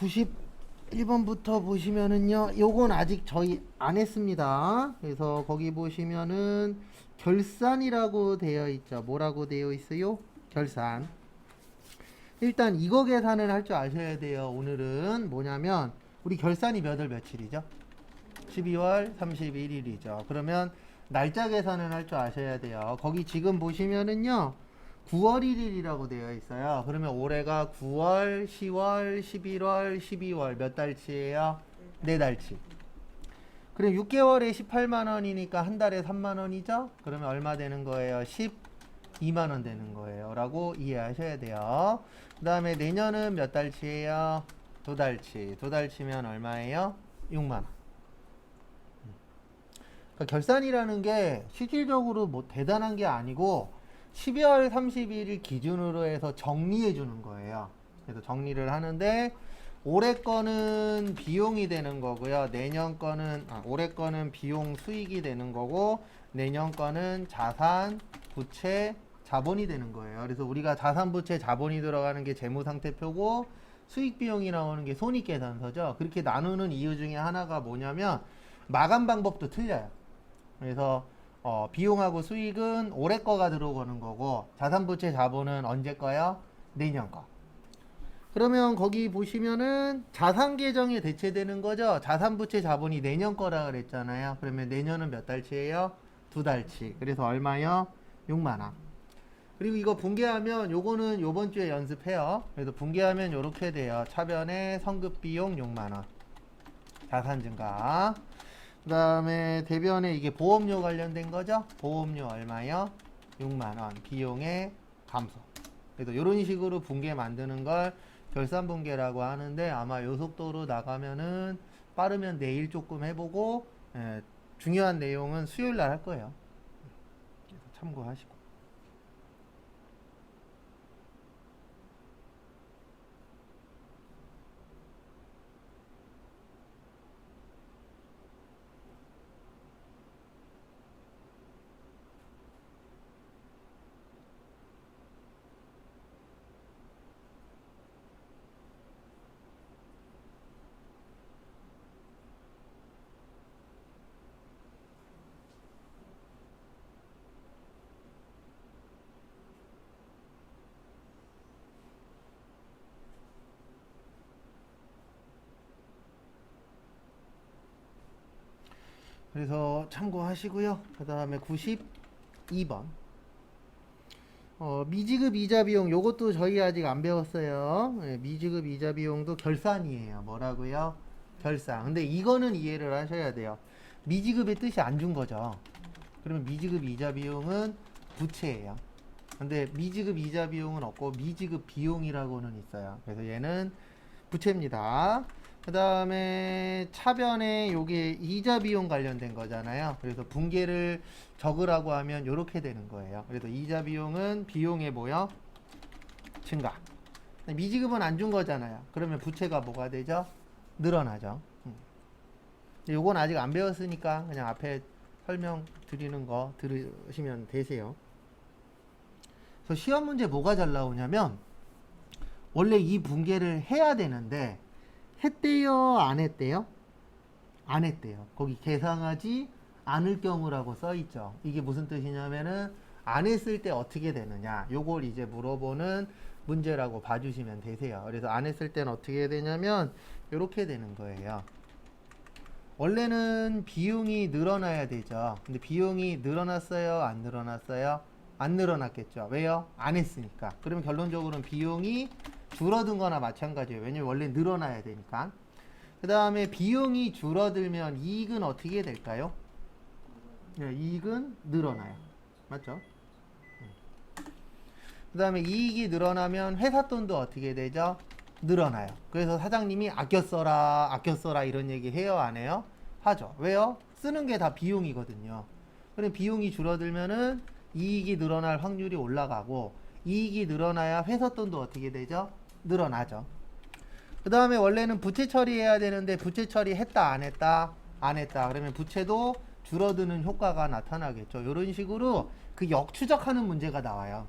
91번부터 보시면은요, 요건 아직 저희 안 했습니다. 그래서 거기 보시면은 결산이라고 되어 있죠. 뭐라고 되어 있어요? 결산. 일단 이거 계산을 할 줄 아셔야 돼요. 오늘은 뭐냐면 우리 결산이 몇 월 며칠이죠? 12월 31일이죠. 그러면 날짜 계산을 할 줄 아셔야 돼요. 거기 지금 보시면은요, 9월 1일이라고 되어 있어요. 그러면 올해가 9월, 10월, 11월, 12월 몇 달치예요? 네 달치. 그럼 6개월에 18만 원이니까 한 달에 3만 원이죠? 그러면 얼마 되는 거예요? 12만 원 되는 거예요. 라고 이해하셔야 돼요. 그 다음에 내년은 몇 달치예요? 두 달치. 두 달치면 얼마예요? 6만 원. 그러니까 결산이라는 게 실질적으로 뭐 대단한 게 아니고 12월 31일 기준으로 해서 정리해 주는 거예요. 그래서 정리를 하는데 올해 거는 비용이 되는 거고요. 내년 거는 올해 거는 비용 수익이 되는 거고 내년 거는 자산, 부채, 자본이 되는 거예요. 그래서 우리가 자산, 부채, 자본이 들어가는 게 재무상태표고 수익 비용이 나오는 게 손익계산서죠. 그렇게 나누는 이유 중에 하나가 뭐냐면 마감 방법도 틀려요. 그래서 비용하고 수익은 올해 거가 들어오는 거고 자산, 부채, 자본은 언제 거요? 내년 거. 그러면 거기 보시면은 자산 계정에 대체되는 거죠. 자산, 부채, 자본이 내년 거라 그랬잖아요. 그러면 내년은 몇 달치예요? 두 달치. 그래서 얼마요? 6만 원. 그리고 이거 분개하면 요거는 요번 주에 연습해요. 그래서 분개하면 요렇게 돼요. 차변에 성급 비용 6만 원. 자산 증가. 그 다음에 대변에 이게 보험료 관련된 거죠? 보험료 얼마요? 6만원. 비용의 감소. 그래서 이런 식으로 분계 만드는 걸 결산 분계라고 하는데 아마 요 속도로 나가면은 빠르면 내일 조금 해보고 중요한 내용은 수요일 날 할 거예요. 그래서 참고하시고. 그래서 참고하시고요. 그 다음에 92번. 미지급 이자 비용 요것도 저희 아직 안 배웠어요. 미지급 이자 비용도 결산이에요. 뭐라고요? 결산. 근데 이거는 이해를 하셔야 돼요. 미지급의 뜻이 안 준 거죠. 그러면 미지급 이자 비용은 부채예요. 근데 미지급 이자 비용은 없고 미지급 비용이라고는 있어요. 그래서 얘는 부채입니다. 그 다음에 차변에 요게 이자 비용 관련된 거잖아요. 그래서 분계를 적으라고 하면 요렇게 되는 거예요. 그래서 이자 비용은 비용의 뭐요? 증가. 미지급은 안 준 거잖아요. 그러면 부채가 뭐가 되죠? 늘어나죠. 요건 아직 안 배웠으니까 그냥 앞에 설명 드리는 거 들으시면 되세요. 그래서 시험 문제 뭐가 잘 나오냐면 원래 이 분계를 해야 되는데 했대요? 안 했대요? 안 했대요. 거기 계산하지 않을 경우라고 써있죠. 이게 무슨 뜻이냐면은 안 했을 때 어떻게 되느냐 요걸 이제 물어보는 문제라고 봐주시면 되세요. 그래서 안 했을 때는 어떻게 되냐면 요렇게 되는 거예요. 원래는 비용이 늘어나야 되죠. 근데 비용이 늘어났어요? 안 늘어났어요? 안 늘어났겠죠. 왜요? 안 했으니까. 그러면 결론적으로는 비용이 줄어든 거나 마찬가지예요. 왜냐면 원래 늘어나야 되니까. 그 다음에 비용이 줄어들면 이익은 어떻게 될까요? 네, 이익은 늘어나요. 맞죠? 그 다음에 이익이 늘어나면 회사 돈도 어떻게 되죠? 늘어나요. 그래서 사장님이 아껴 써라 이런 얘기 해요? 안 해요? 하죠. 왜요? 쓰는 게 다 비용이거든요. 그럼 비용이 줄어들면은 이익이 늘어날 확률이 올라가고 이익이 늘어나야 회사 돈도 어떻게 되죠? 늘어나죠. 그 다음에 원래는 부채 처리해야 되는데 부채 처리 했다 안 했다? 안 했다. 그러면 부채도 줄어드는 효과가 나타나겠죠. 이런 식으로 그 역추적하는 문제가 나와요.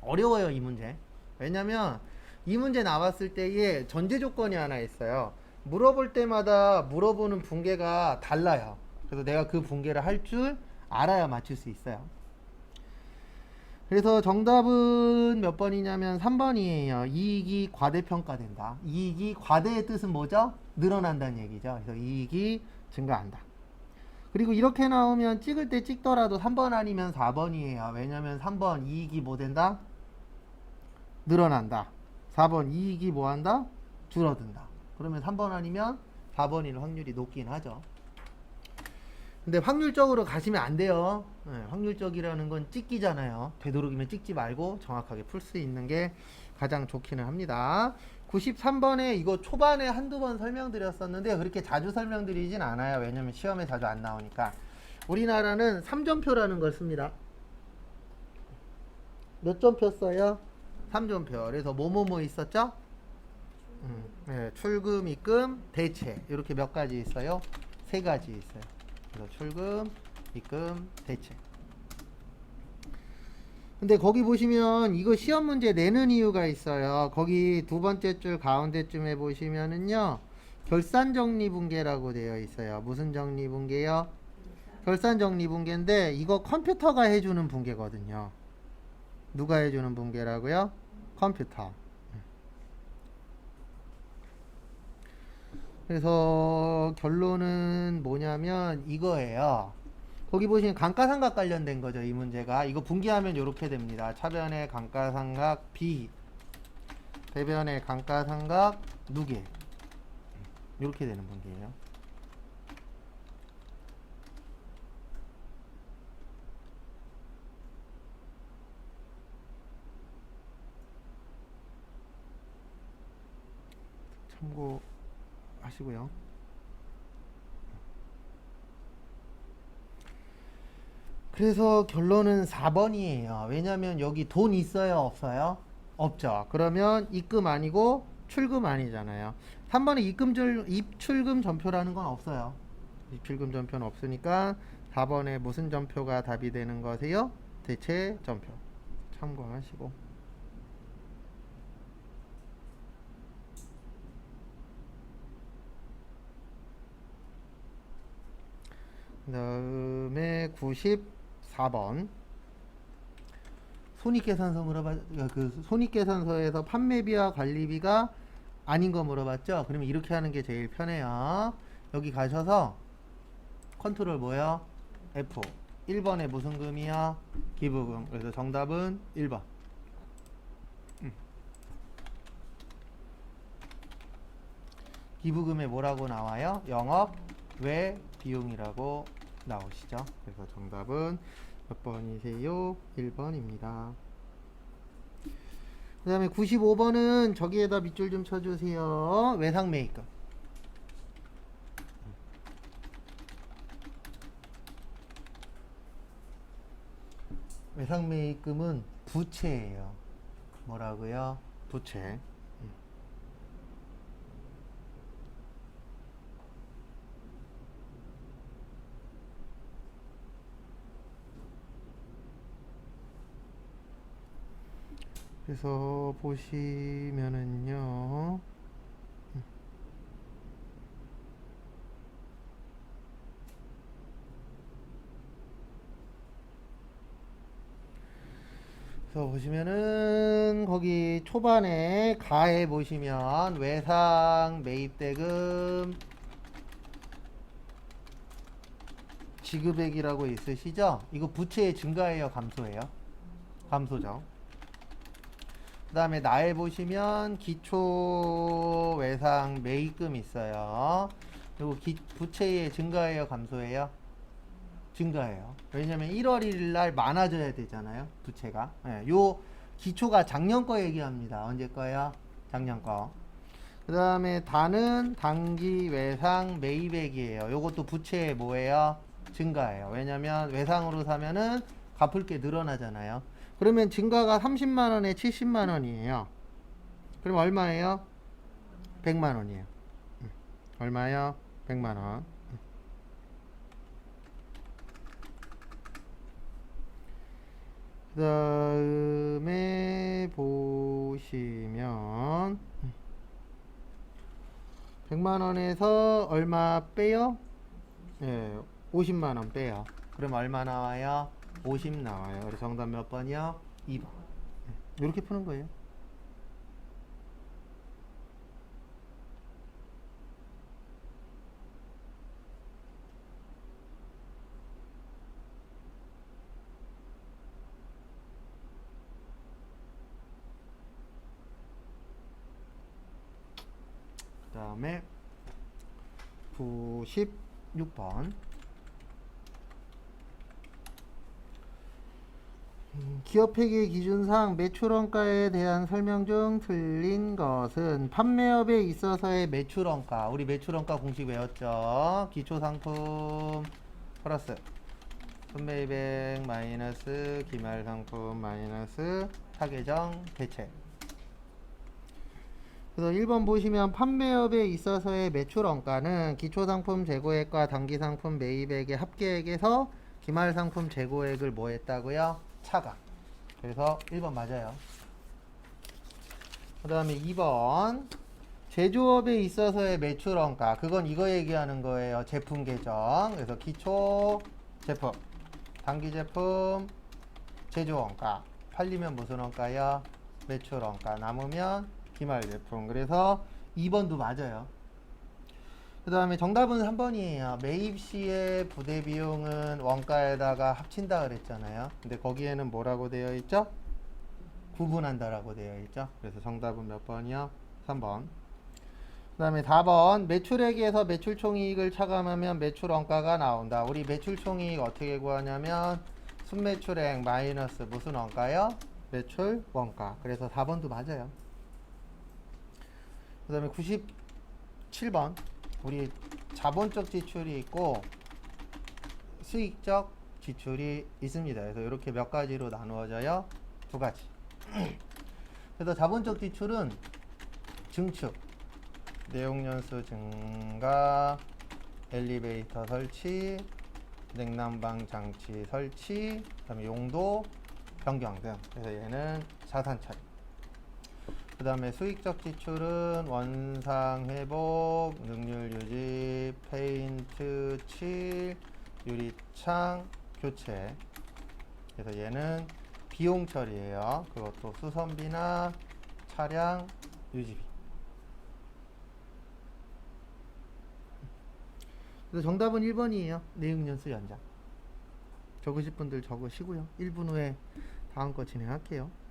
어려워요 이 문제. 왜냐면 이 문제 나왔을 때에 전제 조건이 하나 있어요. 물어볼 때마다 물어보는 붕괴가 달라요. 그래서 내가 그 붕괴를 할 줄 알아야 맞출 수 있어요. 그래서 정답은 몇 번이냐면 3번이에요. 이익이 과대평가된다. 이익이 과대의 뜻은 뭐죠? 늘어난다는 얘기죠. 그래서 이익이 증가한다. 그리고 이렇게 나오면 찍을 때 찍더라도 3번 아니면 4번이에요. 왜냐면 3번 이익이 뭐 된다? 늘어난다. 4번 이익이 뭐 한다? 줄어든다. 그러면 3번 아니면 4번일 확률이 높긴 하죠. 근데 확률적으로 가시면 안 돼요. 네, 확률적이라는 건 찍기잖아요. 되도록이면 찍지 말고 정확하게 풀 수 있는 게 가장 좋기는 합니다. 93번에 이거 초반에 한두 번 설명드렸었는데 그렇게 자주 설명드리진 않아요. 왜냐면 시험에 자주 안 나오니까. 우리나라는 3점표라는 걸 씁니다. 몇 점표 써요? 3점표. 그래서 뭐뭐뭐 있었죠? 네, 출금, 입금, 대체. 이렇게 몇 가지 있어요? 3가지 있어요. 그래서 출금, 입금, 대체. 근데 거기 보시면 이거 시험 문제 내는 이유가 있어요. 거기 두 번째 줄 가운데쯤에 보시면은요. 결산 정리 붕괴라고 되어 있어요. 무슨 정리 붕괴요? 결산 정리 붕괴인데 이거 컴퓨터가 해주는 붕괴거든요. 누가 해주는 붕괴라고요? 컴퓨터. 그래서 결론은 뭐냐면 이거예요. 거기 보시면 감가상각 관련된 거죠. 이 문제가. 이거 분기하면 이렇게 됩니다. 차변의 감가상각 B, 대변의 감가상각 누계. 이렇게 되는 분기예요. 참고하시고요. 그래서 결론은 4번이에요. 왜냐면 여기 돈 있어요? 없어요? 없죠. 그러면 입금 아니고 출금 아니잖아요. 3번에 입출금 전표라는 건 없어요. 입출금 전표는 없으니까 4번에 무슨 전표가 답이 되는 거세요? 대체 전표. 참고하시고. 그 다음에 94번. 손익계산서 그 손익계산서에서 판매비와 관리비가 아닌 거 물어봤죠? 그러면 이렇게 하는 게 제일 편해요. 여기 가셔서 컨트롤 뭐요? F. 1번에 무슨 금이야? 기부금. 그래서 정답은 1번. 기부금에 뭐라고 나와요? 영업 외 비용이라고 나오시죠? 그래서 정답은 몇 번이세요? 1번입니다. 그 다음에 95번은 저기에다 밑줄 좀 쳐주세요. 외상매입금. 외상매입금은 부채예요. 뭐라고요? 부채. 그래서 보시면은요. 그래서 보시면은 거기 초반에 가에 보시면 외상 매입대금 지급액이라고 있으시죠? 이거 부채의 증가예요, 감소예요? 감소죠. 그 다음에 나에 보시면 기초 외상 매입금 있어요. 그리고 부채의 증가예요, 감소예요? 증가해요. 왜냐면 1월 1일 날 많아져야 되잖아요. 부채가. 네, 요 기초가 작년 거 얘기합니다. 언제 거요? 작년 거. 그 다음에 단은 단기 외상 매입액이에요. 요것도 부채의 뭐예요? 증가해요. 왜냐면 외상으로 사면은 갚을 게 늘어나잖아요. 그러면 증가가 30만원에 70만원이에요. 그럼 얼마예요? 100만원이에요. 얼마요? 100만원. 그 다음에 보시면 100만원에서 얼마 빼요? 예, 50만원 빼요. 그럼 얼마 나와요? 50 나와요. 그래서 정답 몇 번이요? 2번. 이렇게 푸는 거예요. 그 다음에 96번. 기업회계 기준상 매출원가에 대한 설명 중 틀린 것은 판매업에 있어서의 매출원가. 우리 매출원가 공식 외웠죠? 기초상품 플러스 판매이백 마이너스 기말상품 마이너스 타계정 대체. 그래서 1번 보시면 판매업에 있어서의 매출원가는 기초상품 재고액과 단기상품 매입액의 합계액에서 기말상품 재고액을 뭐 했다고요? 차감. 그래서 1번 맞아요. 그 다음에 2번 제조업에 있어서의 매출원가. 그건 이거 얘기하는 거예요. 제품 계정. 그래서 기초 제품, 단기 제품, 제조원가. 팔리면 무슨 원가요? 매출원가. 남으면 기말 제품. 그래서 2번도 맞아요. 그 다음에 정답은 3번이에요. 매입 시의 부대 비용은 원가에다가 합친다 그랬잖아요. 근데 거기에는 뭐라고 되어 있죠? 구분한다라고 되어 있죠. 그래서 정답은 몇 번이요? 3번. 그 다음에 4번 매출액에서 매출총이익을 차감하면 매출원가가 나온다. 우리 매출총이익 어떻게 구하냐면 순매출액 마이너스 무슨 원가요? 매출원가. 그래서 4번도 맞아요. 그 다음에 97번 우리 자본적 지출이 있고 수익적 지출이 있습니다. 그래서 이렇게 몇 가지로 나누어져요? 두 가지. 그래서 자본적 지출은 증축, 내용연수 증가, 엘리베이터 설치, 냉난방 장치 설치, 그다음에 용도 변경 등. 그래서 얘는 자산 차익. 그 다음에 수익적 지출은 원상 회복, 능률 유지, 페인트 칠, 유리창 교체. 그래서 얘는 비용 처리예요. 그것도 수선비나 차량 유지비. 그래서 정답은 1번이에요. 내용연수 연장. 적으실 분들 적으시고요. 1분 후에 다음 거 진행할게요.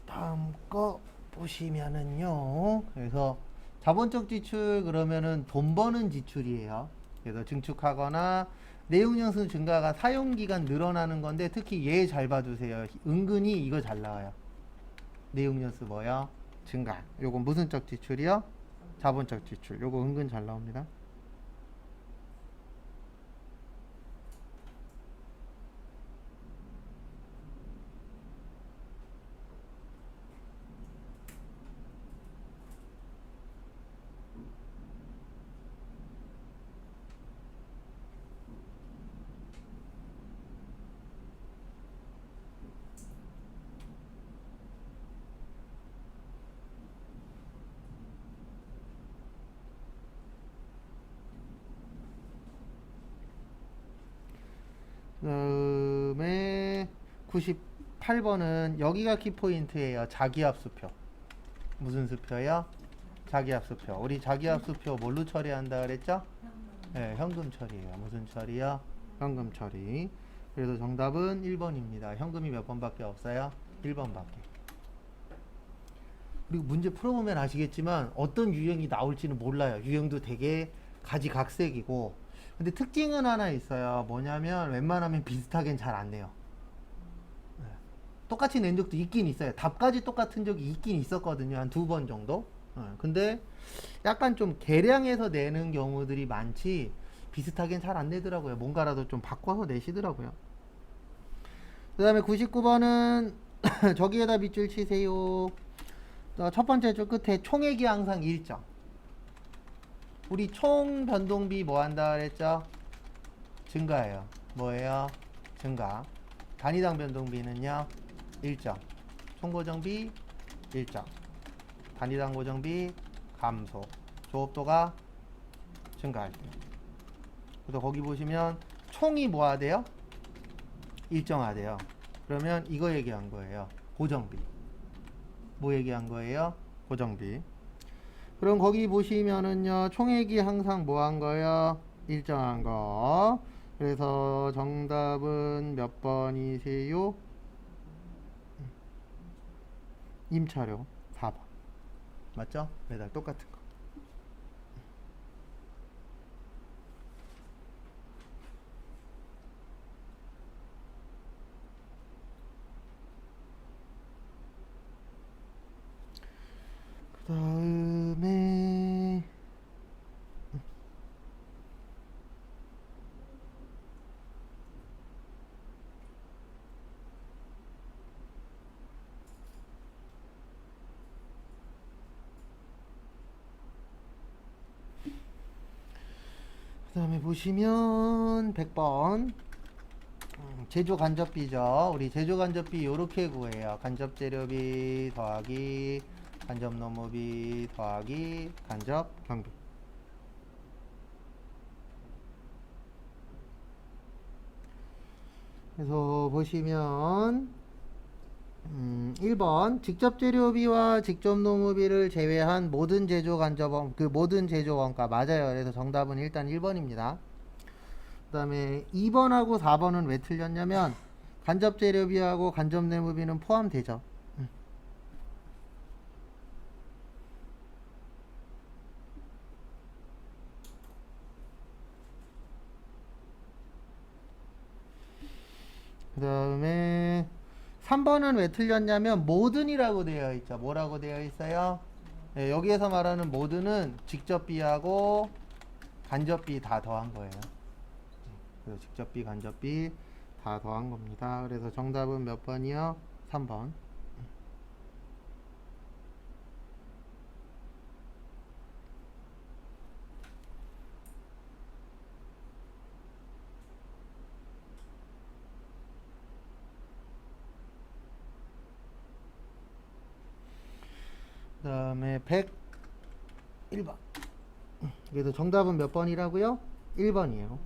다음 거 보시면은요. 그래서 자본적 지출 그러면은 돈 버는 지출이에요. 그래서 증축하거나 내용연수 증가가 사용기간 늘어나는 건데 특히 얘 잘 봐주세요. 은근히 이거 잘 나와요. 내용연수 뭐요? 증가. 요거 무슨 적 지출이요? 자본적 지출. 요거 은근 잘 나옵니다. 그다음에 98번은 여기가 키포인트예요. 자기합수표. 무슨 수표요? 자기합수표. 우리 자기합수표 뭘로 처리한다 그랬죠? 네, 현금 처리예요. 무슨 처리요? 현금 처리. 그래서 정답은 1번입니다. 현금이 몇 번밖에 없어요? 1번밖에. 그리고 문제 풀어보면 아시겠지만 어떤 유형이 나올지는 몰라요. 유형도 되게 가지각색이고. 근데 특징은 하나 있어요. 뭐냐면 웬만하면 비슷하게는 잘 안 내요. 네. 똑같이 낸 적도 있긴 있어요. 답까지 똑같은 적이 있긴 있었거든요. 한 2번 정도. 근데 약간 좀 계량해서 내는 경우들이 많지 비슷하게는 잘 안 내더라고요. 뭔가라도 좀 바꿔서 내시더라고요. 그 다음에 99번은 저기에다 밑줄 치세요. 첫 번째 줄 끝에 총액이 항상 일정. 우리 총 변동비 뭐 한다 그랬죠? 증가예요. 뭐예요? 증가. 단위당 변동비는요? 일정. 총 고정비 일정. 단위당 고정비 감소. 조업도가 증가할 때. 그래서 거기 보시면 총이 뭐하대요? 일정하대요. 그러면 이거 얘기한 거예요. 고정비. 뭐 얘기한 거예요? 고정비. 그럼 거기 보시면은요, 총액이 항상 뭐 한 거예요? 일정한 거. 그래서 정답은 몇 번이세요? 임차료 4번. 맞죠? 매달 똑같은 거. 그 다음에 보시면 100번 제조 간접비죠. 우리 제조 간접비 요렇게 구해요. 간접 재료비 더하기 간접 노무비 더하기 간접 경비. 그래서 보시면 1번 직접 재료비와 직접 노무비를 제외한 모든 제조 간접원 모든 제조 원가 맞아요. 그래서 정답은 일단 1번입니다. 그 다음에 2번하고 4번은 왜 틀렸냐면 간접 재료비하고 간접 노무비는 포함되죠. 그 다음에 3번은 왜 틀렸냐면 모든이라고 되어 있죠. 뭐라고 되어 있어요? 네, 여기에서 말하는 모든은 직접비하고 간접비 다 더한 거예요. 그래서 직접비 간접비 다 더한 겁니다. 그래서 정답은 몇 번이요? 3번. 그 다음에 101번. 그래서 정답은 몇 번이라고요? 1번이에요.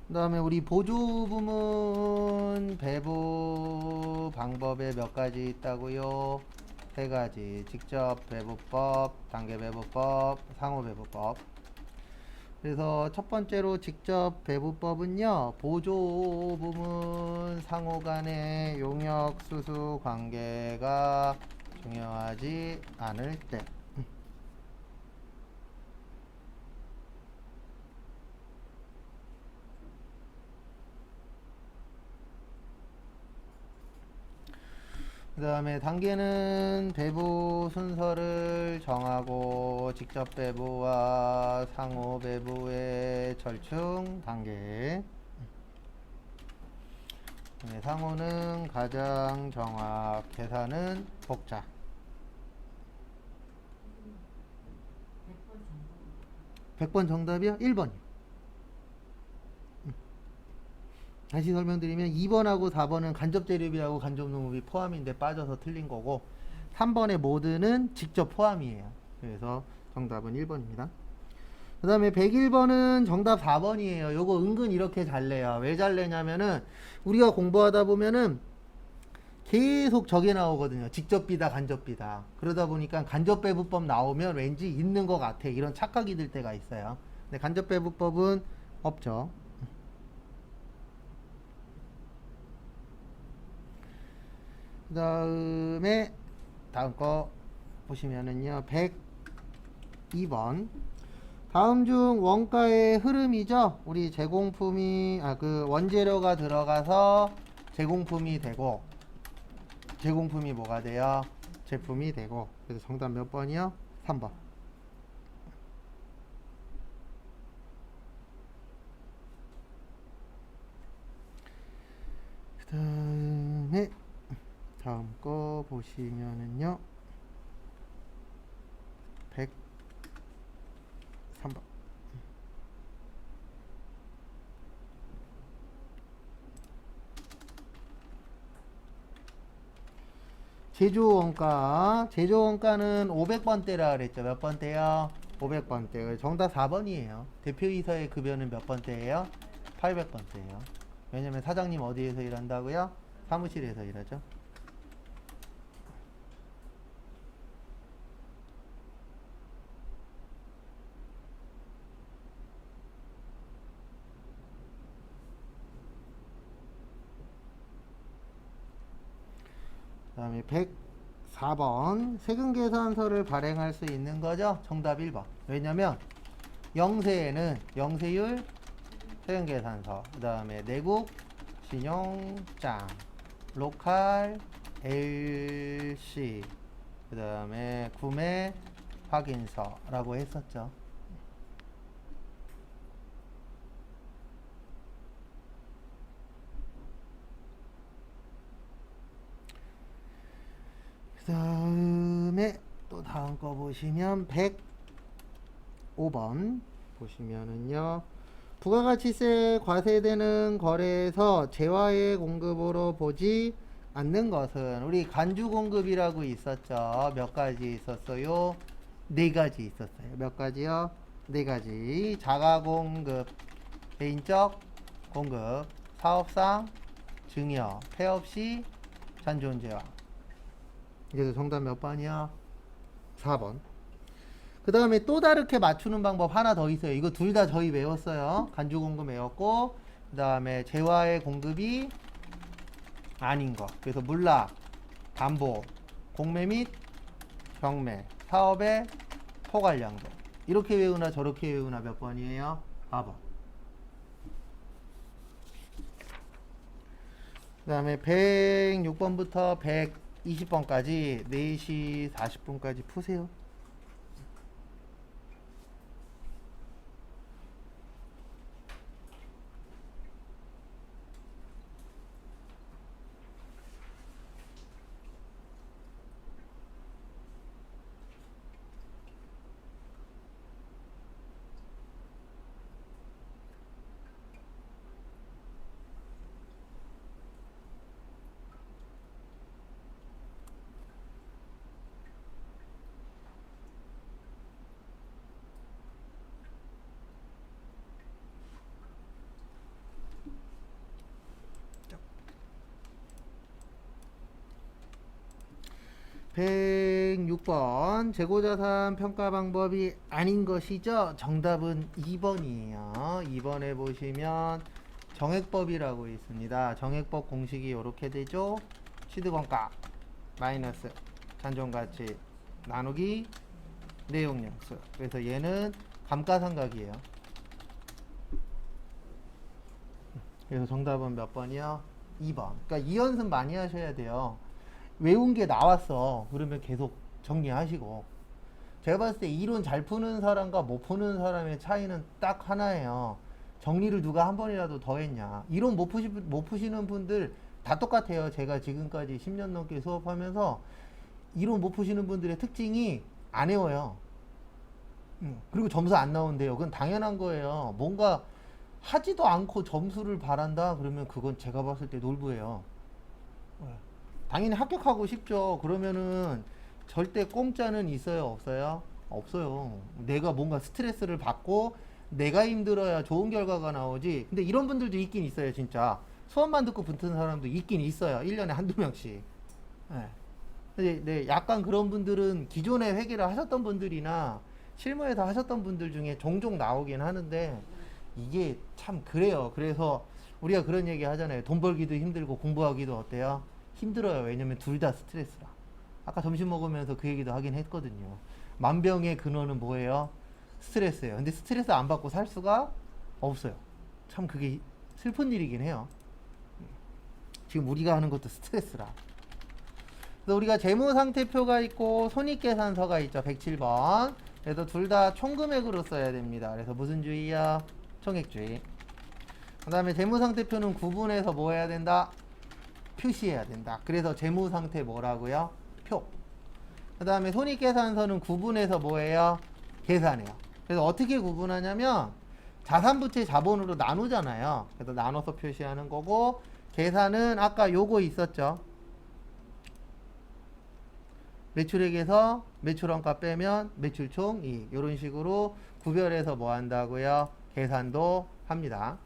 그 다음에 우리 보조 부문 배부 방법에 몇 가지 있다고요? 3가지. 직접 배부법, 단계 배부법, 상호 배부법. 그래서 첫 번째로 직접 배부법은요, 보조 부문 상호 간의 용역 수수 관계가 중요하지 않을 때. 그 다음에 단계는 배부 순서를 정하고 직접 배부와 상호 배부의 절충 단계. 상호는 가장 정확, 계산은 복잡. 100번 정답이요? 1번이요. 다시 설명드리면 2번하고 4번은 간접재료비하고 간접노무비 포함인데 빠져서 틀린 거고 3번의 모드는 직접 포함이에요. 그래서 정답은 1번입니다. 그 다음에 101번은 정답 4번이에요. 요거 은근 이렇게 잘 내요. 왜 잘 내냐면은 우리가 공부하다 보면은 계속 저게 나오거든요. 직접비다, 간접비다. 그러다 보니까 간접배분법 나오면 왠지 있는 것 같아. 이런 착각이 들 때가 있어요. 근데 간접배분법은 없죠. 그 다음에 다음 거 보시면은요. 102번. 다음 중 원가의 흐름이죠. 우리 제공품이 그 원재료가 들어가서 제공품이 되고 제공품이 뭐가 돼요? 제품이 되고. 그래서 정답 몇 번이요? 3번. 그 다음에 다음 거 보시면은요. 103번. 제조원가. 제조원가는 500번대라 그랬죠. 몇 번대요? 500번대. 정답 4번이에요. 대표이사의 급여는 몇 번대예요? 800번대예요. 왜냐면 사장님 어디에서 일한다고요? 사무실에서 일하죠. 그 다음에 104번. 세금계산서를 발행할 수 있는 거죠? 정답 1번. 왜냐면 영세에는 영세율, 세금계산서, 그 다음에 내국, 신용장, 로컬, LC, 그 다음에 구매 확인서라고 했었죠. 그 다음에 또 다음 거 보시면 105번 보시면은요. 부가가치세 과세되는 거래에서 재화의 공급으로 보지 않는 것은 우리 간주 공급이라고 있었죠. 몇 가지 있었어요? 네 가지 있었어요. 몇 가지요? 네 가지. 자가 공급, 개인적 공급, 사업상 증여, 폐업 시 잔존재화. 그래서 정답 몇 번이야? 4번. 그 다음에 또 다르게 맞추는 방법 하나 더 있어요. 이거 둘 다 저희 외웠어요. 간주 공급 외웠고, 그 다음에 재화의 공급이 아닌 것. 그래서 물납, 담보, 공매 및 경매, 사업의 포괄량도. 이렇게 외우나 저렇게 외우나 몇 번이에요? 4번. 그 다음에 106번부터 120번까지 4시 40분까지 푸세요. (106번) 재고자산 평가 방법이 아닌 것이죠. 정답은 2번이에요. 2번에 보시면 정액법이라고 있습니다. 정액법 공식이 이렇게 되죠. 취득원가 마이너스 잔존가치 나누기 내용량수. 그래서 얘는 감가상각이에요. 그래서 정답은 몇 번이요? 2번. 그러니까 이 연습 많이 하셔야 돼요. 외운 게 나왔어. 그러면 계속 정리하시고. 제가 봤을 때 이론 잘 푸는 사람과 못 푸는 사람의 차이는 딱 하나예요. 정리를 누가 한 번이라도 더 했냐. 이론 못 푸시는 분들 다 똑같아요. 제가 지금까지 10년 넘게 수업하면서 이론 못 푸시는 분들의 특징이 안 외워요. 그리고 점수 안 나온대요. 그건 당연한 거예요. 뭔가 하지도 않고 점수를 바란다? 그러면 그건 제가 봤을 때 놀부예요. 당연히 합격하고 싶죠. 그러면은 절대 공짜는 있어요, 없어요? 없어요. 내가 뭔가 스트레스를 받고 내가 힘들어야 좋은 결과가 나오지. 근데 이런 분들도 있긴 있어요, 진짜. 수업만 듣고 붙은 사람도 있긴 있어요. 1년에 한두 명씩. 네. 네, 약간 그런 분들은 기존에 회계를 하셨던 분들이나 실무에서 하셨던 분들 중에 종종 나오긴 하는데 이게 참 그래요. 그래서 우리가 그런 얘기 하잖아요. 돈 벌기도 힘들고 공부하기도 어때요? 힘들어요. 왜냐면 둘 다 스트레스라. 아까 점심 먹으면서 그 얘기도 하긴 했거든요. 만병의 근원은 뭐예요? 스트레스예요. 근데 스트레스 안 받고 살 수가 없어요. 참 그게 슬픈 일이긴 해요. 지금 우리가 하는 것도 스트레스라. 그래서 우리가 재무상태표가 있고 손익계산서가 있죠. 107번. 그래서 둘 다 총금액으로 써야 됩니다. 그래서 무슨 주의야? 총액주의. 그 다음에 재무상태표는 구분해서 뭐 해야 된다? 표시해야 된다. 그래서 재무상태 뭐라고요? 표. 그 다음에 손익계산서는 구분해서 뭐예요? 계산해요. 그래서 어떻게 구분하냐면 자산부채 자본으로 나누잖아요. 그래서 나눠서 표시하는 거고, 계산은 아까 요거 있었죠. 매출액에서 매출원가 빼면 매출총 이익, 이런 식으로 구별해서 뭐 한다고요? 계산도 합니다.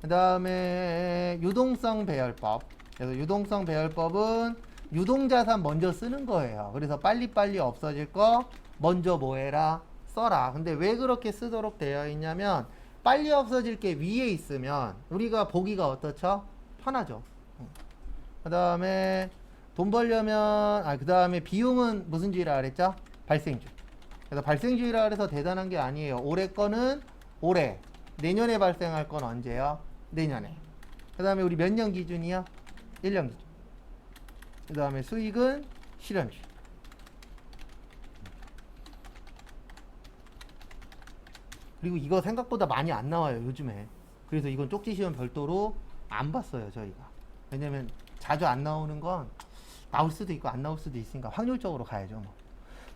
그 다음에 유동성 배열법. 그래서 유동성 배열법은 유동자산 먼저 쓰는 거예요. 그래서 빨리빨리 없어질 거 먼저 뭐 해라? 써라. 근데 왜 그렇게 쓰도록 되어 있냐면 빨리 없어질 게 위에 있으면 우리가 보기가 어떻죠? 편하죠. 그 다음에 돈 벌려면 그 다음에 비용은 무슨 주의라 그랬죠? 발생주. 그래서 발생주의라 그래서 대단한 게 아니에요. 올해 거는 올해, 내년에 발생할 건 언제요? 내년에. 그 다음에 우리 몇 년 기준이요? 1년 기준. 그 다음에 수익은 실현주의. 그리고 이거 생각보다 많이 안 나와요, 요즘에. 그래서 이건 쪽지 시험 별도로 안 봤어요, 저희가. 왜냐면 자주 안 나오는 건 나올 수도 있고 안 나올 수도 있으니까 확률적으로 가야죠, 뭐.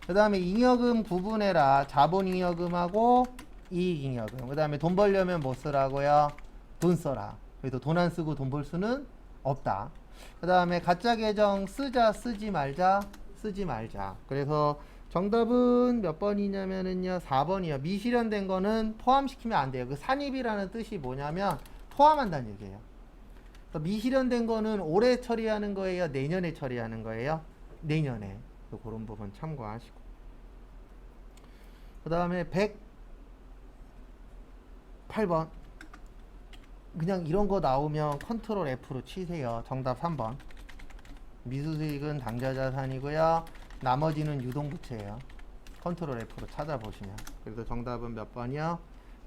그 다음에 잉여금 구분해라. 자본잉여금하고 이익잉여금. 그 다음에 돈 벌려면 뭐 쓰라고요? 돈 써라. 그래서 돈 안 쓰고 돈 벌 수는 없다. 그 다음에 가짜 계정 쓰자, 쓰지 말자, 쓰지 말자. 그래서 정답은 몇 번이냐면은요, 4번이요. 미실현된 거는 포함시키면 안 돼요. 그 산입이라는 뜻이 뭐냐면 포함한다는 얘기예요. 미실현된 거는 올해 처리하는 거예요? 내년에 처리하는 거예요? 내년에. 그런 부분 참고하시고. 그 다음에 108번. 그냥 이런 거 나오면 컨트롤 F로 치세요. 정답 3번. 미수수익은 당좌자산이고요. 나머지는 유동부채예요. 컨트롤 F로 찾아보시면. 그래서 정답은 몇 번이요?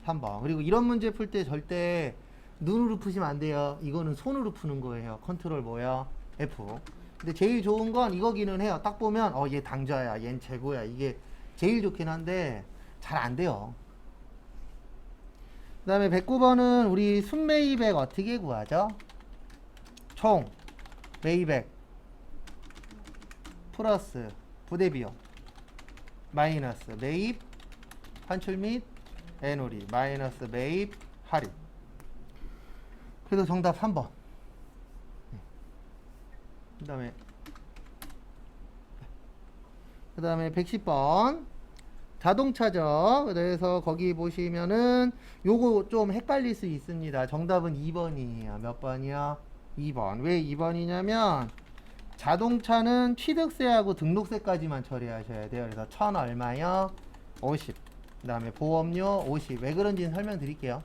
3번. 그리고 이런 문제 풀 때 절대 눈으로 푸시면 안 돼요. 이거는 손으로 푸는 거예요. 컨트롤 뭐야? F. 근데 제일 좋은 건 이거기는 해요. 딱 보면 얘 당좌야, 얜 재고야. 이게 제일 좋긴 한데 잘 안 돼요. 그 다음에 109번은 우리 순매입액 어떻게 구하죠? 총 매입액 플러스 부대비용 마이너스 매입 환출 및 애놀이 마이너스 매입 할인. 그래서 정답 3번. 그 다음에 110번 자동차죠. 그래서 거기 보시면은 요거 좀 헷갈릴 수 있습니다. 정답은 2번이에요. 몇 번이요? 2번. 왜 2번이냐면 자동차는 취득세하고 등록세까지만 처리하셔야 돼요. 그래서 1000 얼마요? 50. 그 다음에 보험료 50. 왜 그런지는 설명드릴게요.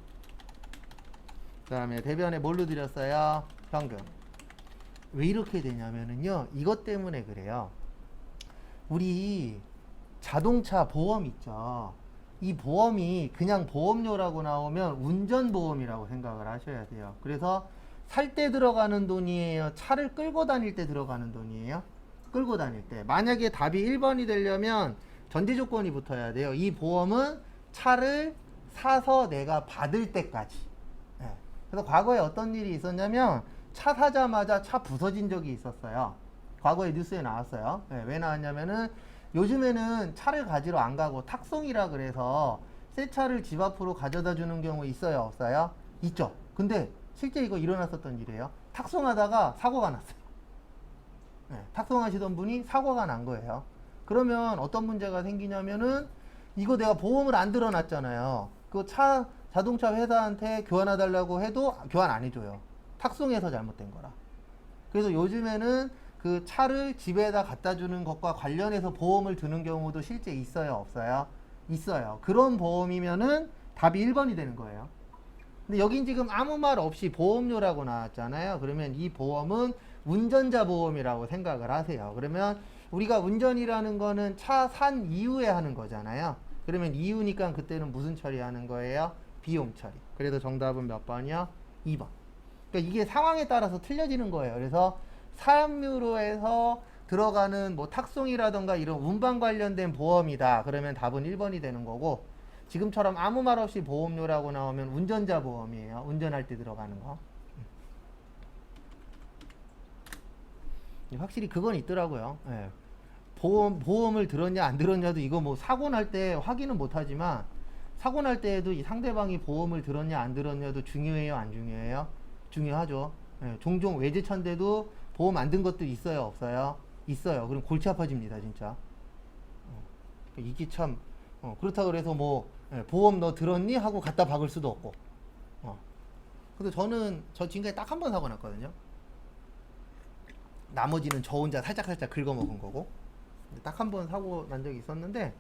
그 다음에 대변에 뭘로 드렸어요? 현금. 왜 이렇게 되냐면은요, 이것 때문에 그래요. 우리 자동차 보험 있죠. 이 보험이 그냥 보험료라고 나오면 운전보험이라고 생각을 하셔야 돼요. 그래서 살 때 들어가는 돈이에요? 차를 끌고 다닐 때 들어가는 돈이에요? 끌고 다닐 때. 만약에 답이 1번이 되려면 전제 조건이 붙어야 돼요. 이 보험은 차를 사서 내가 받을 때까지. 네. 그래서 과거에 어떤 일이 있었냐면 차 사자마자 차 부서진 적이 있었어요. 과거에 뉴스에 나왔어요. 네. 왜 나왔냐면은 요즘에는 차를 가지러 안 가고 탁송이라 그래서 새 차를 집 앞으로 가져다 주는 경우 있어요? 없어요? 있죠. 근데 실제 이거 일어났었던 일이에요. 탁송하다가 사고가 났어요. 네, 탁송하시던 분이 사고가 난 거예요. 그러면 어떤 문제가 생기냐면은 이거 내가 보험을 안 들어놨잖아요. 그 자동차 회사한테 교환해달라고 해도 교환 안 해줘요. 탁송해서 잘못된 거라. 그래서 요즘에는 그 차를 집에다 갖다 주는 것과 관련해서 보험을 드는 경우도 실제 있어요, 없어요? 있어요. 그런 보험이면은 답이 1번이 되는 거예요. 근데 여긴 지금 아무 말 없이 보험료라고 나왔잖아요. 그러면 이 보험은 운전자 보험이라고 생각을 하세요. 그러면 우리가 운전이라는 거는 차 산 이후에 하는 거잖아요. 그러면 이후니까 그때는 무슨 처리하는 거예요? 비용 처리. 그래서 정답은 몇 번이요? 2번. 그러니까 이게 상황에 따라서 틀려지는 거예요. 그래서 사업료로해서 들어가는 뭐 탁송이라던가 이런 운반 관련된 보험이다. 그러면 답은 1번이 되는 거고, 지금처럼 아무 말 없이 보험료라고 나오면 운전자 보험이에요. 운전할 때 들어가는 거. 확실히 그건 있더라고요. 예. 보험을 들었냐 안 들었냐도 이거 뭐 사고 날 때 확인은 못하지만, 사고 날 때에도 이 상대방이 보험을 들었냐 안 들었냐도 중요해요, 안 중요해요? 중요하죠. 예. 종종 외제차인데도 보험 안 든 것도 있어요, 없어요? 있어요. 그럼 골치 아파집니다, 진짜. 이게 참 그렇다고 그래서 뭐 보험 너 들었니? 하고 갖다 박을 수도 없고. 근데 저 지금까지 딱 한 번 사고 났거든요. 나머지는 저 혼자 살짝 긁어먹은 거고. 딱 한 번 사고 난 적이 있었는데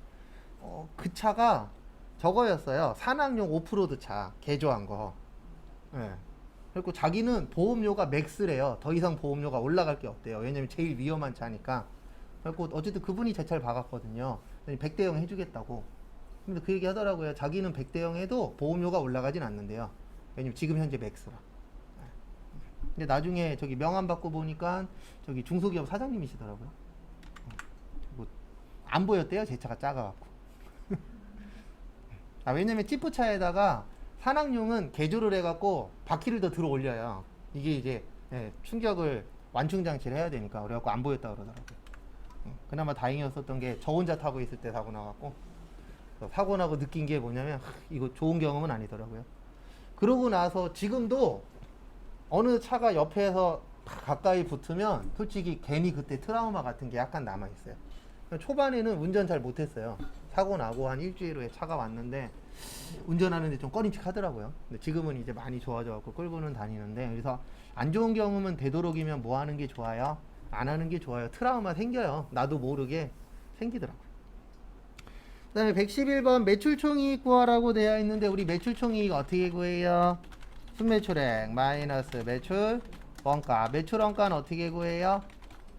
그 차가 저거였어요. 산악용 오프로드 차 개조한 거. 예. 그리고 자기는 보험료가 맥스래요. 더 이상 보험료가 올라갈 게 없대요. 왜냐면 제일 위험한 차니까. 그리고 어쨌든 그분이 제 차를 박았거든요. 100대 0 해주겠다고. 근데 그 얘기 하더라고요. 자기는 100대 0 해도 보험료가 올라가진 않는데요. 왜냐면 지금 현재 맥스라. 근데 나중에 저기 명함 받고 보니까 저기 중소기업 사장님이시더라고요. 뭐 안 보였대요. 제 차가 작아갖고. 왜냐면 지프차에다가 산악용은 개조를 해갖고 바퀴를 더 들어 올려요. 이게 이제 충격을 완충 장치를 해야 되니까. 그래갖고 안 보였다 그러더라고요. 그나마 다행이었었던 게 저 혼자 타고 있을 때 사고 나갖고, 사고 나고 느낀 게 뭐냐면 이거 좋은 경험은 아니더라고요. 그러고 나서 지금도 어느 차가 옆에서 가까이 붙으면 솔직히 괜히 그때 트라우마 같은 게 약간 남아있어요. 초반에는 운전 잘 못했어요. 사고 나고 한 일주일 후에 차가 왔는데 운전하는데 좀 꺼림칙 하더라고요. 근데 지금은 이제 많이 좋아져갖고 끌고는 다니는데, 그래서 안 좋은 경험은 되도록이면 뭐 하는 게 좋아요? 안 하는 게 좋아요. 트라우마 생겨요. 나도 모르게 생기더라고요. 그 다음에 111번 매출총이익 구하라고 되어 있는데, 우리 매출총이익 어떻게 구해요? 순매출액 마이너스 매출 원가. 매출 원가는 어떻게 구해요?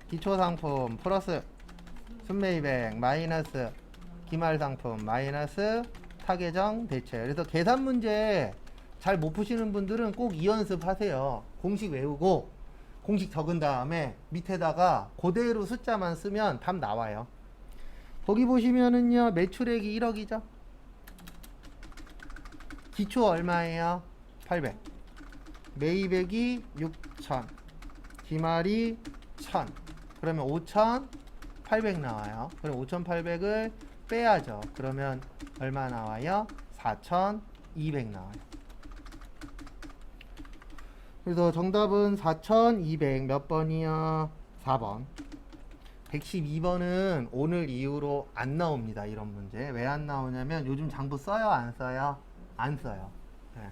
기초상품 플러스 순매입액 마이너스 기말상품 마이너스 타계정 대체. 그래서 계산 문제 잘 못 푸시는 분들은 꼭 이 연습 하세요. 공식 외우고 공식 적은 다음에 밑에다가 그대로 숫자만 쓰면 답 나와요. 거기 보시면은요, 매출액이 1억이죠. 기초 얼마예요? 800. 매입액이 6,000. 기말이 1,000. 그러면 5,800 나와요. 그럼 5,800을 빼야죠. 그러면 얼마 나와요? 4,200 나와요. 그래서 정답은 4,200 몇 번이요? 4번. 112번은 오늘 이후로 안 나옵니다. 이런 문제. 왜 안 나오냐면 요즘 장부 써요? 안 써요? 안 써요. 네.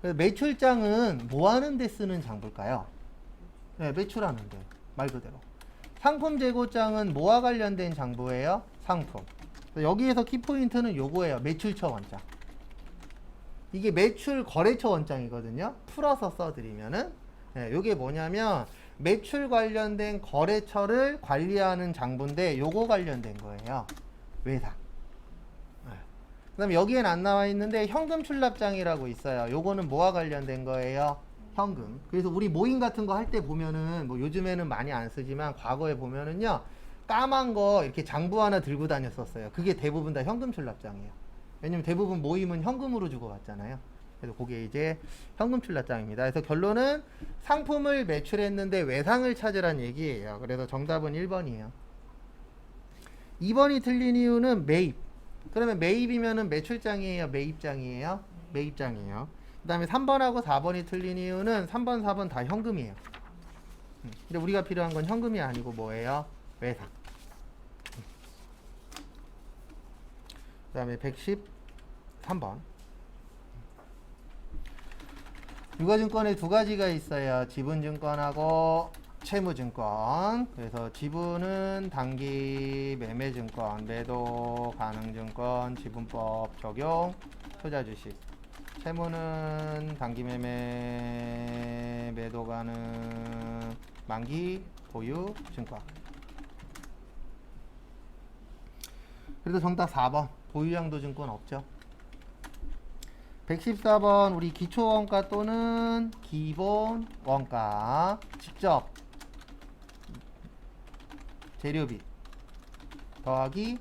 그래서 매출장은 뭐 하는데 쓰는 장부일까요? 네, 매출하는데. 말 그대로. 상품 재고장은 뭐와 관련된 장부예요? 상품. 여기에서 키포인트는 요거예요. 매출처 원장. 이게 매출 거래처 원장이거든요. 풀어서 써드리면은 요게 뭐냐면 매출 관련된 거래처를 관리하는 장부인데 요거 관련된 거예요. 외상. 그 다음에 여기엔 안 나와 있는데 현금 출납장이라고 있어요. 요거는 뭐와 관련된 거예요? 현금. 그래서 우리 모임 같은 거 할 때 보면은 뭐 요즘에는 많이 안 쓰지만 과거에 보면은요, 까만 거 이렇게 장부 하나 들고 다녔었어요. 그게 대부분 다 현금 출납장이에요. 왜냐면 대부분 모임은 현금으로 주고 받잖아요. 그래서 그게 이제 현금 출납장입니다. 그래서 결론은 상품을 매출했는데 외상을 찾으란 얘기예요. 그래서 정답은 1번이에요. 2번이 틀린 이유는 매입. 그러면 매입이면은 매출장이에요, 매입장이에요? 매입장이에요. 그 다음에 3번하고 4번이 틀린 이유는 3번, 4번 다 현금이에요. 근데 우리가 필요한 건 현금이 아니고 뭐예요? 외상. 그 다음에 113번. 유가증권에 두 가지가 있어요. 지분증권하고 채무증권. 그래서 지분은 단기 매매증권, 매도 가능증권, 지분법 적용, 투자주식. 채무는 단기 매매, 매도 가능, 만기 보유 증권. 그래도 정답 4번. 보유양도증권 없죠. 114번 우리 기초원가 또는 기본원가. 직접 재료비 더하기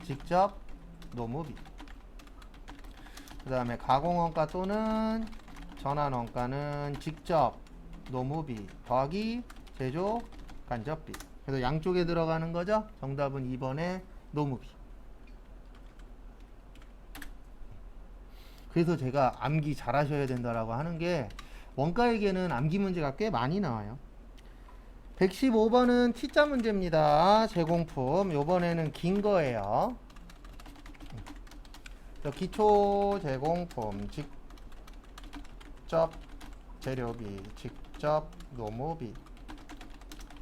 직접 노무비. 그 다음에 가공원가 또는 전환원가는 직접 노무비 더하기 제조 간접비. 그래서 양쪽에 들어가는 거죠. 정답은 2번의 노무비. 그래서 제가 암기 잘 하셔야 된다라고 하는 게 원가에게는 암기 문제가 꽤 많이 나와요. 115번은 T자 문제입니다. 제공품. 요번에는 긴 거예요. 기초 제공품, 직접 재료비, 직접 노무비,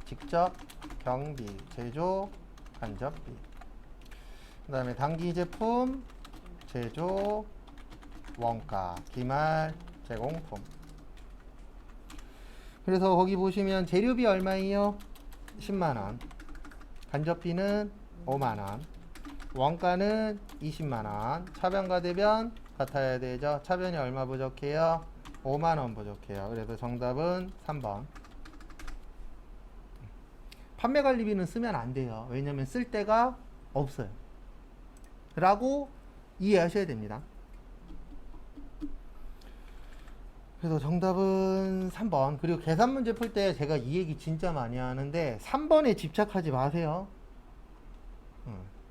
직접 경비, 제조 간접비. 그 다음에 단기 제품, 제조 원가, 기말 제공품. 그래서 거기 보시면 재료비 얼마예요? 10만원. 간접비는 5만원. 원가는 20만원. 차변과 대변 같아야 되죠. 차변이 얼마 부족해요? 5만원 부족해요. 그래서 정답은 3번. 판매관리비는 쓰면 안 돼요. 왜냐면 쓸 데가 없어요. 라고 이해하셔야 됩니다. 그래서 정답은 3번. 그리고 계산 문제 풀 때 제가 이 얘기 진짜 많이 하는데 3번에 집착하지 마세요.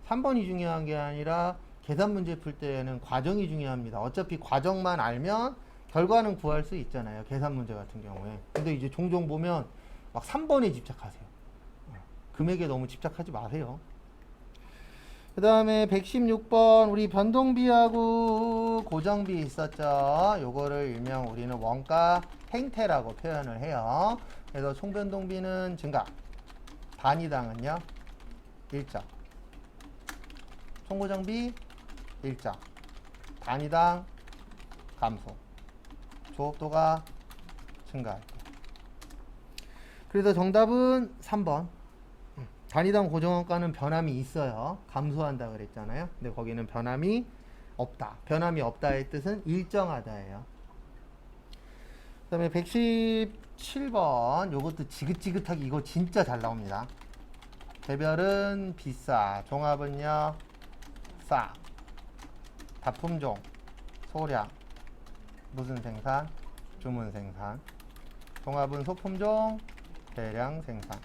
3번이 중요한 게 아니라 계산 문제 풀 때는 과정이 중요합니다. 어차피 과정만 알면 결과는 구할 수 있잖아요. 계산 문제 같은 경우에. 근데 이제 종종 보면 막 3번에 집착하세요. 금액에 너무 집착하지 마세요. 그 다음에 116번 우리 변동비하고 고정비 있었죠. 요거를 일명 우리는 원가 행태라고 표현을 해요. 그래서 총변동비는 증가, 단위당은요 일정, 총고정비 일정, 단위당 감소, 조업도가 증가할 때. 그래서 정답은 3번. 단위당 고정원가는 변함이 있어요. 감소한다 그랬잖아요. 근데 거기는 변함이 없다. 변함이 없다의 뜻은 일정하다예요. 그 다음에 117번 요것도 지긋지긋하게 이거 진짜 잘 나옵니다. 개별은 비싸, 종합은요 싸. 다품종, 소량, 무슨 생산? 주문 생산. 종합은 소품종, 대량 생산.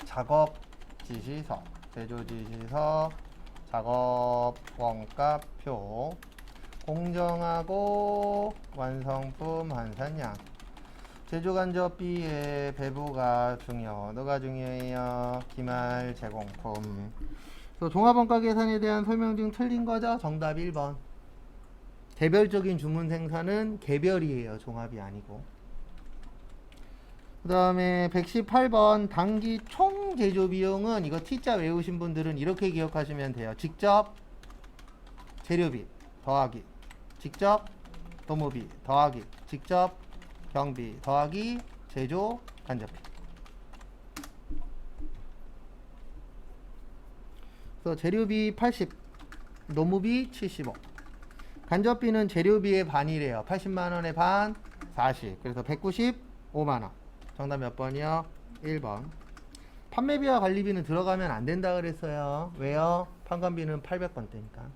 작업 지시서, 제조 지시서, 작업 원가표, 공정하고 완성품 환산량. 제조 간접비의 배부가 누가 중요해요? 기말 제공품. 그래서 종합원가 계산에 대한 설명 중 틀린 거죠? 정답 1번. 개별적인 주문 생산은 개별이에요. 종합이 아니고. 그 다음에 118번 단기 총 제조 비용은 이거 T자 외우신 분들은 이렇게 기억하시면 돼요. 직접 재료비 더하기 직접 노무비 더하기 직접 경비 더하기 제조 간접비. 그래서 재료비 80, 노무비 75. 간접비는 재료비의 반이래요. 80만원의 반 40. 그래서 195만원. 정답 몇 번이요? 1번. 판매비와 관리비는 들어가면 안 된다 그랬어요. 왜요? 판관비는 800번대니까.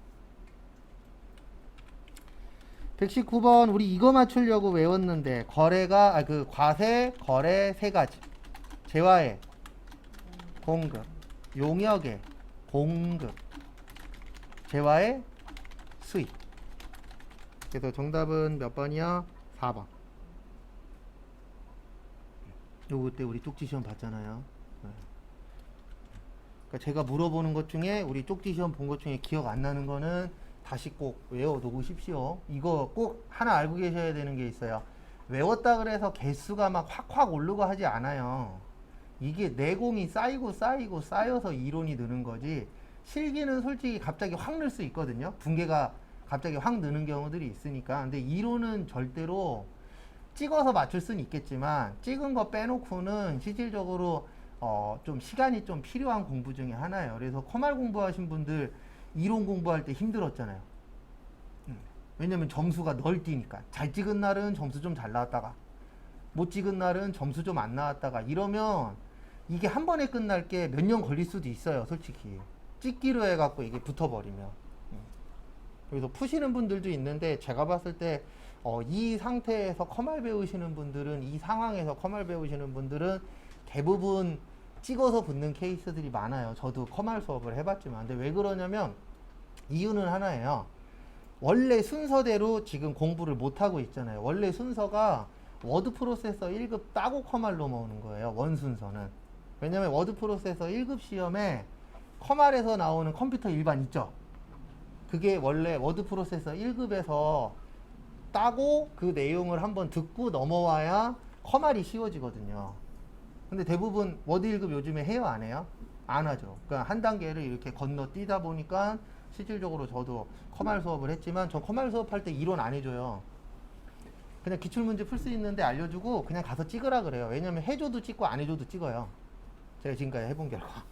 119번 우리 이거 맞추려고 외웠는데 거래가 과세, 거래 세 가지. 재화의 공급, 용역의 공급, 재화의 수입. 그래서 정답은 몇 번이요? 4번. 요거 때 우리 쪽지 시험 봤잖아요. 그러니까 제가 물어보는 것 중에 우리 쪽지 시험 본 것 중에 기억 안 나는 거는 다시 꼭 외워 놓으십시오. 이거 꼭 하나 알고 계셔야 되는 게 있어요. 외웠다 그래서 개수가 막 확확 오르고 하지 않아요. 이게 내공이 쌓여서 이론이 느는 거지, 실기는 솔직히 갑자기 확 늘 수 있거든요. 붕괴가 갑자기 확 느는 경우들이 있으니까. 근데 이론은 절대로 찍어서 맞출 수는 있겠지만, 찍은 거 빼놓고는 실질적으로 좀 시간이 좀 필요한 공부 중에 하나예요. 그래서 커말 공부하신 분들 이론 공부할 때 힘들었잖아요. 왜냐면 점수가 널뛰니까. 잘 찍은 날은 점수 좀 잘 나왔다가, 못 찍은 날은 점수 좀 안 나왔다가, 이러면 이게 한 번에 끝날 게 몇 년 걸릴 수도 있어요, 솔직히. 찍기로 해갖고 이게 붙어버리면. 그래서 푸시는 분들도 있는데, 제가 봤을 때 이 상태에서 커말 배우시는 분들은, 이 상황에서 커말 배우시는 분들은 대부분 찍어서 붙는 케이스들이 많아요. 저도 커말 수업을 해봤지만. 근데 왜 그러냐면, 이유는 하나예요. 원래 순서대로 지금 공부를 못하고 있잖아요. 원래 순서가 워드 프로세서 1급 따고 커말 넘어오는 거예요, 원 순서는. 왜냐면 워드 프로세서 1급 시험에 커말에서 나오는 컴퓨터 일반 있죠. 그게 원래 워드 프로세서 1급에서 따고 그 내용을 한번 듣고 넘어와야 커말이 쉬워지거든요. 근데 대부분 워드 1급 요즘에 해요, 안 해요? 안 하죠. 그러니까 한 단계를 이렇게 건너뛰다 보니까 실질적으로 저도 커말 수업을 했지만, 저 커말 수업할 때 이론 안 해줘요. 그냥 기출문제 풀 수 있는데 알려주고 그냥 가서 찍으라 그래요. 왜냐면 해줘도 찍고 안 해줘도 찍어요. 제가 지금까지 해본 결과.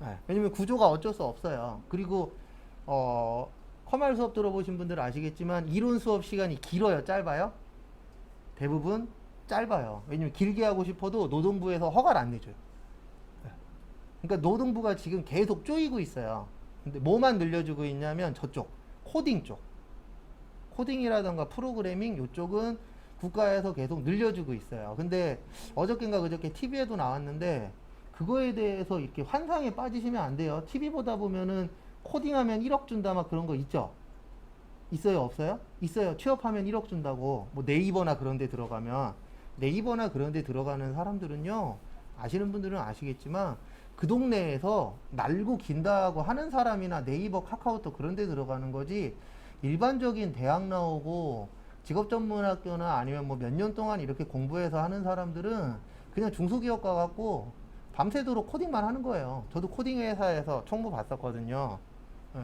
네. 왜냐면 구조가 어쩔 수 없어요. 그리고 커말 수업 들어보신 분들은 아시겠지만, 이론 수업 시간이 길어요, 짧아요? 대부분 짧아요. 왜냐면 길게 하고 싶어도 노동부에서 허가를 안 내줘요. 네. 그러니까 노동부가 지금 계속 쪼이고 있어요. 근데 뭐만 늘려주고 있냐면 저쪽 코딩 쪽, 코딩이라던가 프로그래밍, 요쪽은 국가에서 계속 늘려주고 있어요. 근데 어저께인가 그저께 TV에도 나왔는데, 그거에 대해서 이렇게 환상에 빠지시면 안 돼요. TV 보다 보면은 코딩하면 1억 준다 막 그런 거 있죠? 있어요, 없어요? 있어요. 취업하면 1억 준다고. 뭐 네이버나 그런 데 들어가면, 네이버나 그런 데 들어가는 사람들은요, 아시는 분들은 아시겠지만, 그 동네에서 날고 긴다고 하는 사람이나 네이버, 카카오톡 그런 데 들어가는 거지, 일반적인 대학 나오고 직업전문학교나 아니면 뭐 몇 년 동안 이렇게 공부해서 하는 사람들은 그냥 중소기업 가갖고 밤새도록 코딩만 하는 거예요. 저도 코딩 회사에서 총무 봤었거든요. 네.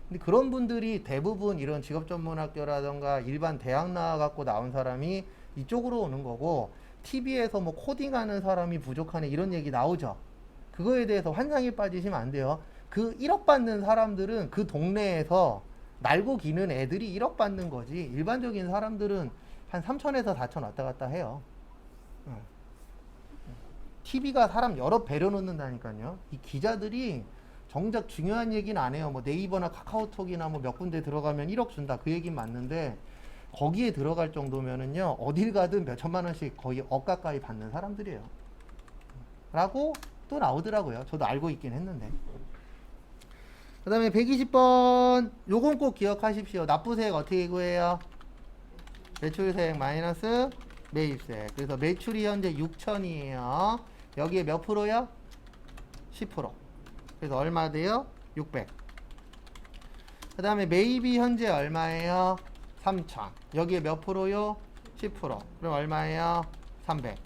근데 그런 분들이 대부분 이런 직업전문학교라던가 일반 대학 나와갖고 나온 사람이 이쪽으로 오는 거고, TV에서 뭐 코딩하는 사람이 부족하네 이런 얘기 나오죠. 그거에 대해서 환상에 빠지시면 안 돼요. 그 1억 받는 사람들은 그 동네에서 날고 기는 애들이 1억 받는 거지, 일반적인 사람들은 한 3천에서 4천 왔다 갔다 해요. TV가 사람 여러 배려 놓는다니까요. 이 기자들이 정작 중요한 얘기는 안 해요. 뭐 네이버나 카카오톡이나 뭐 몇 군데 들어가면 1억 준다, 그 얘기는 맞는데, 거기에 들어갈 정도면은요, 어딜 가든 몇 천만 원씩 거의 억 가까이 받는 사람들이에요. 라고 또 나오더라고요. 저도 알고 있긴 했는데. 그 다음에 120번, 요건 꼭 기억하십시오. 납부세액 어떻게 구해요? 매출세액 마이너스 매입세액. 그래서 매출이 현재 6천이에요. 여기에 몇 프로요? 10%. 그래서 얼마 돼요? 600. 그 다음에 매입이 현재 얼마예요? 3천. 여기에 몇 프로요? 10%. 그럼 얼마예요? 300.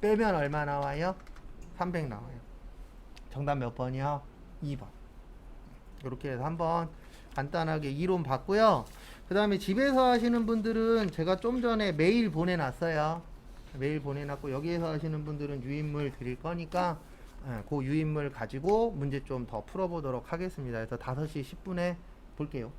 빼면 얼마 나와요? 300 나와요. 정답 몇 번이요? 2번. 이렇게 해서 한번 간단하게 이론 봤고요. 그 다음에 집에서 하시는 분들은 제가 좀 전에 메일 보내놨어요. 메일 보내놨고, 여기에서 하시는 분들은 유인물 드릴 거니까 그 유인물 가지고 문제 좀 더 풀어보도록 하겠습니다. 그래서 5시 10분에 볼게요.